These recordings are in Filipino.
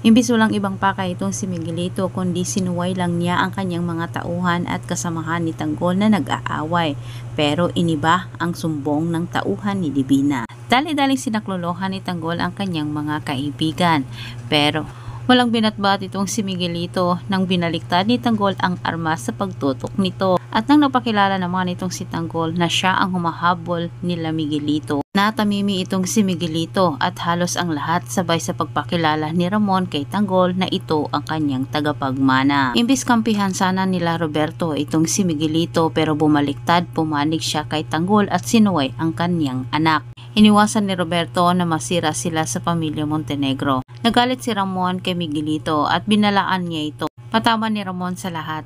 Imbis walang ibang pakay itong si Miguelito kundi sinuway lang niya ang kanyang mga tauhan at kasamahan ni Tanggol na nag-aaway. Pero iniba ang sumbong ng tauhan ni Divina. Dali-daling sinaklolohan ni Tanggol ang kanyang mga kaibigan. Pero walang binatbat itong si Miguelito nang binaliktad ni Tanggol ang armas sa pagtutok nito. At nang napakilala naman itong si Tanggol na siya ang humahabol nila Miguelito, natamimi itong si Miguelito at halos ang lahat sabay sa pagpakilala ni Ramon kay Tanggol na ito ang kanyang tagapagmana. Imbis kampihan sana nila Roberto itong si Miguelito pero bumaliktad, pumanig siya kay Tanggol at sinuway ang kanyang anak. Iniwasan ni Roberto na masira sila sa pamilya Montenegro. Nagalit si Ramon kay Miguelito at binalaan niya ito. Patama ni Ramon sa lahat.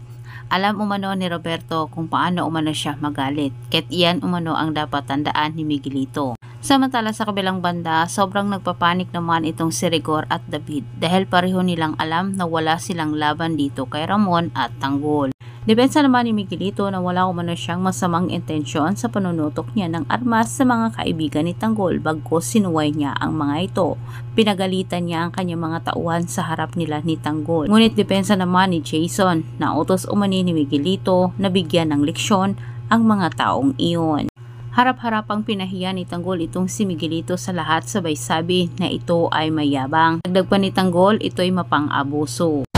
Alam umano ni Roberto kung paano umano siya magalit, kaya't iyan umano ang dapat tandaan ni Miguelito. Samantala sa kabilang banda, sobrang nagpapanik naman itong si Rigor at David dahil pareho nilang alam na wala silang laban dito kay Ramon at Tanggol. Depensa naman ni Miguelito na wala umano siyang masamang intensyon sa panunutok niya ng armas sa mga kaibigan ni Tanggol bagkus sinuway niya ang mga ito. Pinagalitan niya ang kanyang mga tauhan sa harap nila ni Tanggol. Ngunit depensa naman ni Jason na utos umani ni Miguelito na bigyan ng leksyon ang mga taong iyon. Harap-harapang pinahiya ni Tanggol itong si Miguelito sa lahat sabay sabi na ito ay mayabang. Dagdag pa ni Tanggol, ito ay mapang-abuso.